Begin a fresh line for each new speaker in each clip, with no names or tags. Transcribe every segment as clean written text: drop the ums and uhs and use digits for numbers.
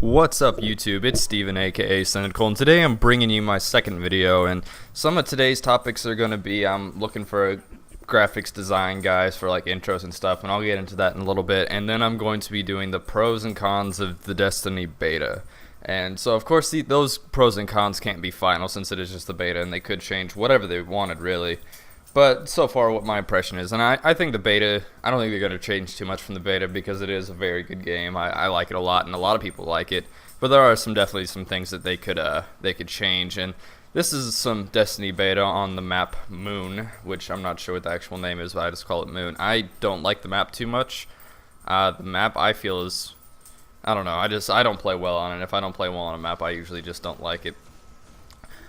What's up YouTube, it's Steven aka Cynical, and today I'm bringing you my second video, and some of today's topics are going to be I'm looking for graphics design guys for like intros and stuff, and I'll get into that in a little bit, and then I'm going to be doing the pros and cons of the Destiny beta. And so of course those pros and cons can't be final since it is just the beta and they could change whatever they wanted really. But so far what my impression is, and I think the beta, I don't think they're going to change too much from the beta because it is a very good game. I like it a lot and a lot of people like it, but there are definitely some things that they could change. And this is some Destiny beta on the map Moon, which I'm not sure what the actual name is, but I just call it Moon. I don't like the map too much. The map I feel is, I don't know, I don't play well on it. If I don't play well on a map, I usually just don't like it.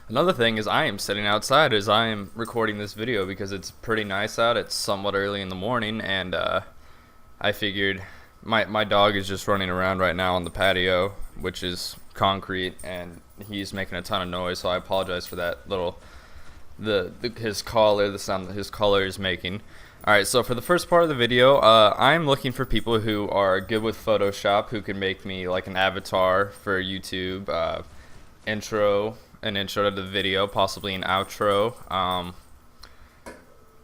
Another thing is I am sitting outside as I am recording this video because it's pretty nice out. It's somewhat early in the morning, and I figured my dog is just running around right now on the patio, which is concrete, and he's making a ton of noise, so I apologize for that little the sound that his collar is making. Alright, so for the first part of the video, I'm looking for people who are good with Photoshop, who can make me like an avatar for YouTube, an intro to the video, possibly an outro,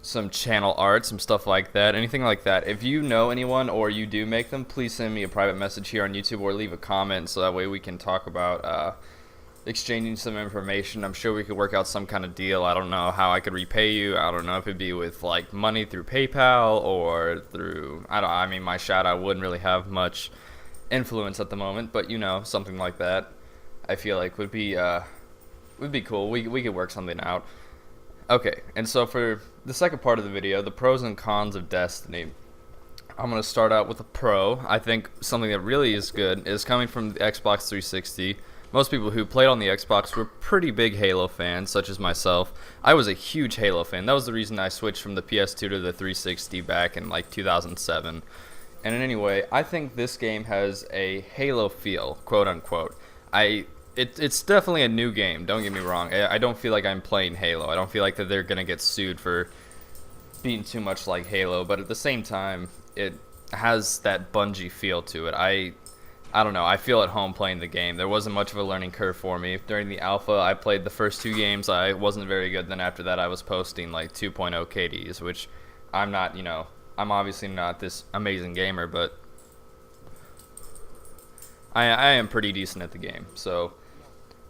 some channel art, some stuff like that, anything like that. If you know anyone or you do make them, please send me a private message here on YouTube or leave a comment so that way we can talk about exchanging some information. I'm sure we could work out some kind of deal. I don't know how I could repay you. I don't know if it'd be with like money through PayPal or through, I mean, my shout out wouldn't really have much influence at the moment, but you know, something like that I feel like would be cool. We could work something out. Okay, and so for the second part of the video, the pros and cons of Destiny, I'm going to start out with a pro. I think something that really is good is coming from the Xbox 360. Most people who played on the Xbox were pretty big Halo fans, such as myself. I was a huge Halo fan. That was the reason I switched from the PS2 to the 360 back in like 2007. And in any way, I think this game has a Halo feel, quote unquote. It's definitely a new game, don't get me wrong. I don't feel like I'm playing Halo. I don't feel like that they're going to get sued for being too much like Halo, but at the same time, it has that Bungie feel to it. I don't know, I feel at home playing the game. There wasn't much of a learning curve for me. During the alpha, I played the first 2 games. I wasn't very good. Then after that, I was posting like 2.0 KDs, which I'm not, you know, I'm obviously not this amazing gamer, but I am pretty decent at the game. So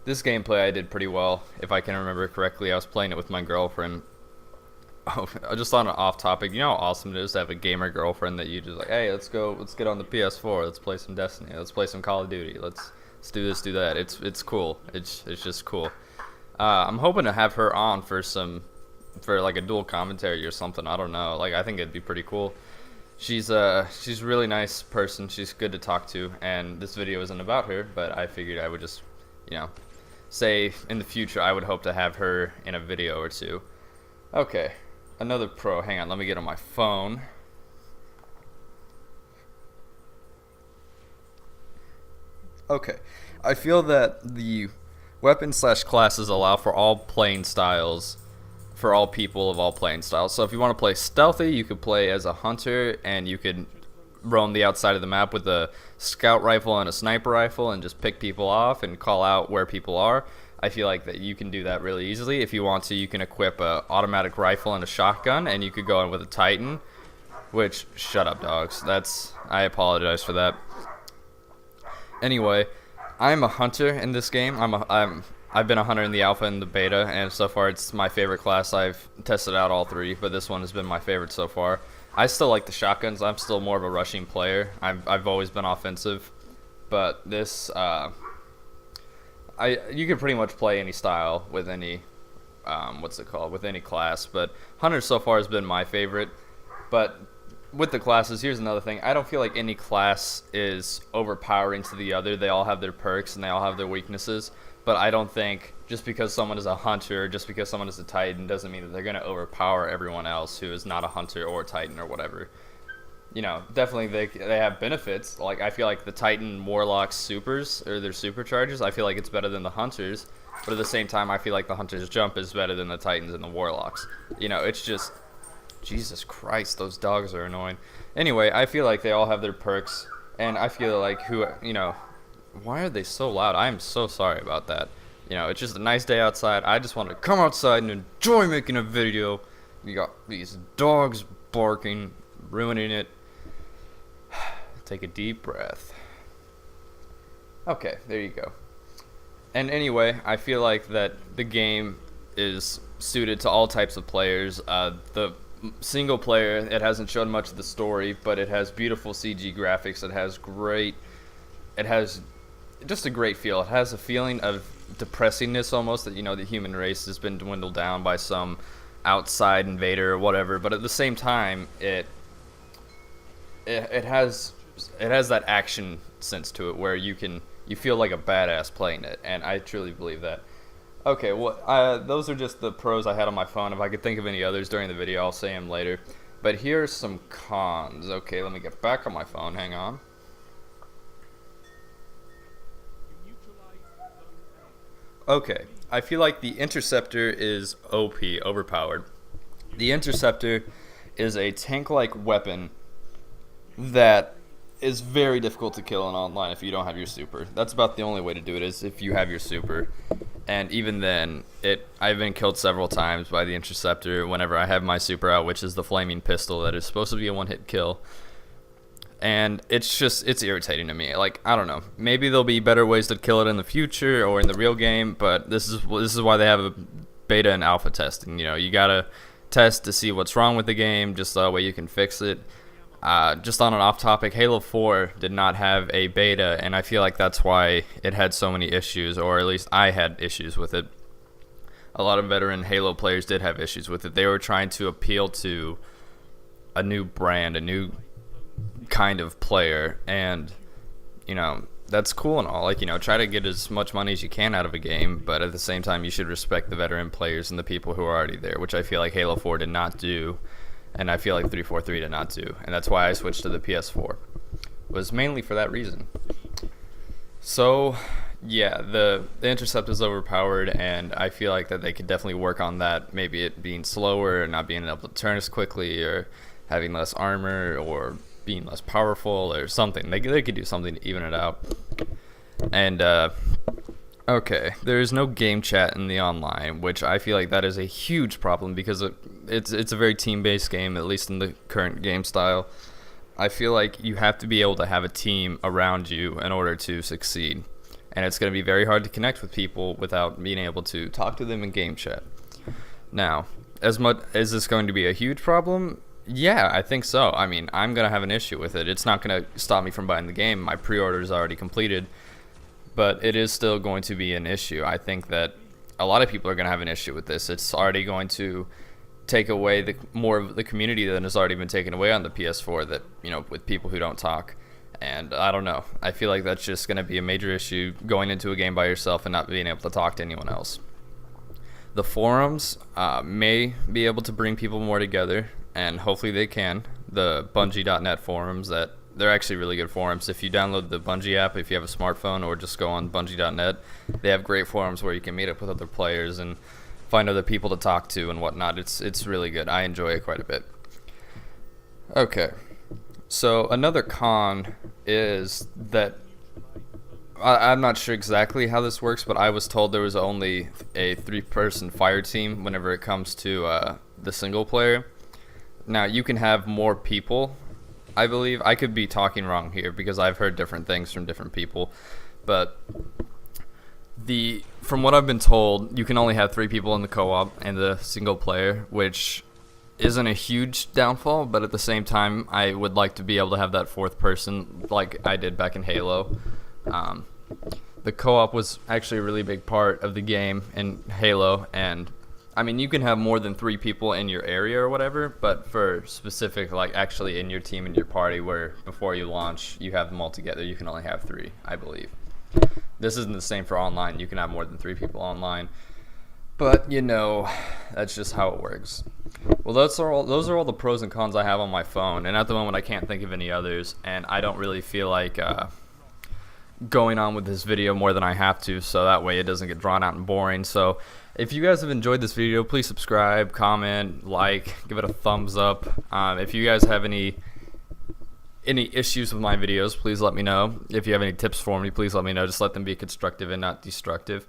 this gameplay I did pretty well, if I can remember correctly. I was playing it with my girlfriend. Oh, just on an off topic, you know how awesome it is to have a gamer girlfriend that you just like, hey, let's get on the PS4, let's play some Destiny, let's play some Call of Duty, let's do this, do that. It's cool. It's just cool. I'm hoping to have her on for like a dual commentary or something. I don't know. Like I think it'd be pretty cool. She's a really nice person. She's good to talk to, and this video isn't about her, but I figured I would just, you know, say in the future I would hope to have her in a video or two. Okay, another pro. Hang on, let me get on my phone. Okay, I feel that the weapon/classes allow for all playing styles, for all people of all playing styles. So if you want to play stealthy, you could play as a hunter, and you could roam the outside of the map with a scout rifle and a sniper rifle and just pick people off and call out where people are. I feel like that you can do that really easily. If you want to, you can equip a automatic rifle and a shotgun, and you could go in with a Titan, which, shut up dogs, I apologize for that. Anyway, I'm a hunter in this game. I've been a hunter in the alpha and the beta, and so far it's my favorite class. I've tested out all 3, but this one has been my favorite so far. I still like the shotguns. I'm still more of a rushing player. I've always been offensive, but this you can pretty much play any style with any with any class. But hunter so far has been my favorite. But with the classes, here's another thing. I don't feel like any class is overpowering to the other. They all have their perks and they all have their weaknesses. But I don't think just because someone is a hunter, just because someone is a Titan, doesn't mean that they're going to overpower everyone else who is not a hunter or a Titan or whatever. You know, definitely they have benefits. Like, I feel like the Titan Warlock supers, or their supercharges, I feel like it's better than the hunters. But at the same time, I feel like the hunters jump is better than the Titans and the Warlocks. You know, it's just, Jesus Christ, those dogs are annoying. Anyway, I feel like they all have their perks, and I feel like Why are they so loud? I am so sorry about that. You know, it's just a nice day outside. I just want to come outside and enjoy making a video. You got these dogs barking, ruining it. Take a deep breath. Okay, there you go. And anyway, I feel like that the game is suited to all types of players. The single player, it hasn't shown much of the story, but it has beautiful CG graphics. It has just a great feel. It has a feeling of depressingness almost, that, you know, the human race has been dwindled down by some outside invader or whatever. But at the same time, it has that action sense to it where you feel like a badass playing it, and I truly believe that. Okay, well, those are just the pros I had on my phone. If I could think of any others during the video, I'll say them later. But here's some cons. Okay, let me get back on my phone. Hang on. Okay, I feel like the Interceptor is OP, overpowered. The Interceptor is a tank-like weapon that is very difficult to kill in online if you don't have your super. That's about the only way to do it, is if you have your super. And even then, I've been killed several times by the Interceptor whenever I have my super out, which is the flaming pistol that is supposed to be a one-hit kill. And it's irritating to me. Like, I don't know. Maybe there'll be better ways to kill it in the future or in the real game, but this is why they have a beta and alpha testing. You know, you gotta test to see what's wrong with the game, just that way you can fix it. Just on an off topic, Halo 4 did not have a beta, and I feel like that's why it had so many issues, or at least I had issues with it. A lot of veteran Halo players did have issues with it. They were trying to appeal to a new brand, a new kind of player, and, you know, that's cool and all. Like, you know, try to get as much money as you can out of a game, but at the same time, you should respect the veteran players and the people who are already there, which I feel like Halo 4 did not do. And I feel like 343 did not do, and that's why I switched to the PS4. Was mainly for that reason. So, yeah, the Intercept is overpowered, and I feel like that they could definitely work on that. Maybe it being slower, or not being able to turn as quickly, or having less armor, or being less powerful, or something. They could do something to even it out. And okay, there is no game chat in the online, which I feel like that is a huge problem because it's a very team-based game, at least in the current game style. I feel like you have to be able to have a team around you in order to succeed, and it's going to be very hard to connect with people without being able to talk to them in game chat. Now, is this going to be a huge problem? Yeah, I think so. I mean, I'm going to have an issue with it. It's not going to stop me from buying the game. My pre-order is already completed. But it is still going to be an issue. I think that a lot of people are going to have an issue with this. It's already going to take away more of the community that has already been taken away on the PS4, that, you know, with people who don't talk. And I don't know. I feel like that's just going to be a major issue, going into a game by yourself and not being able to talk to anyone else. The forums may be able to bring people more together, and hopefully they can. The Bungie.net forums, they're actually really good forums. If you download the Bungie app, if you have a smartphone, or just go on Bungie.net, they have great forums where you can meet up with other players and find other people to talk to and whatnot. It's really good. I enjoy it quite a bit. Okay, so another con is that I'm not sure exactly how this works, but I was told there was only a 3-person fire team whenever it comes to the single player. Now, you can have more people, I believe. I could be talking wrong here because I've heard different things from different people, but from what I've been told, you can only have 3 people in the co-op and the single player, which isn't a huge downfall, but at the same time, I would like to be able to have that 4th person like I did back in Halo. The co-op was actually a really big part of the game in Halo, and I mean, you can have more than 3 people in your area or whatever, but for specific, like actually in your team, in your party, where before you launch, you have them all together, you can only have 3, I believe. This isn't the same for online. You can have more than 3 people online, but you know, that's just how it works. Well, those are all the pros and cons I have on my phone, and at the moment I can't think of any others, and I don't really feel like going on with this video more than I have to, so that way it doesn't get drawn out and boring. So if you guys have enjoyed this video, please subscribe, comment, like, give it a thumbs up. If you guys have any any issues with my videos, please let me know. If you have any tips for me, please let me know. Just let them be constructive and not destructive.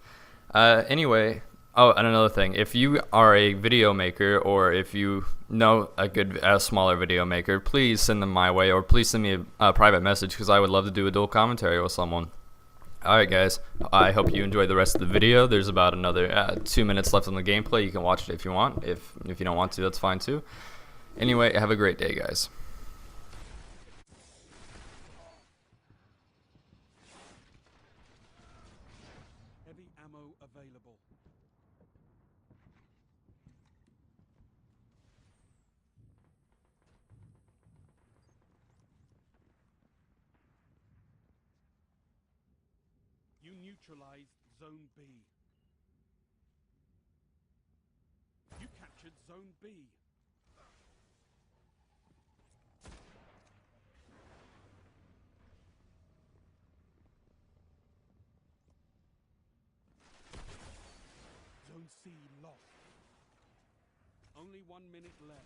Anyway, oh, and another thing, if you are a video maker or if you know a good, smaller video maker, please send them my way, or please send me a private message, because I would love to do a dual commentary with someone. Alright guys, I hope you enjoy the rest of the video. There's about another 2 minutes left on the gameplay. You can watch it if you want. If you don't want to, that's fine too. Anyway, have a great day, guys.
Heavy ammo available. You neutralized Zone B. You captured Zone B. Zone C lost. Only 1 minute left.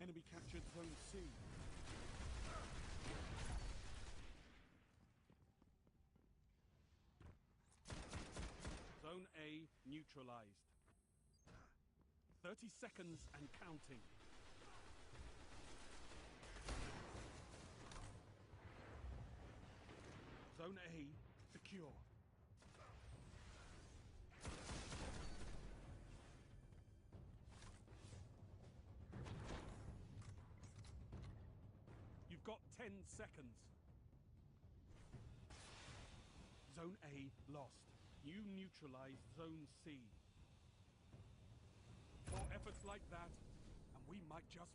Enemy captured Zone C. Zone A neutralized. 30 seconds and counting. Zone A secure. You've got 10 seconds. Zone A lost. You neutralized Zone C. More efforts like that, and we might just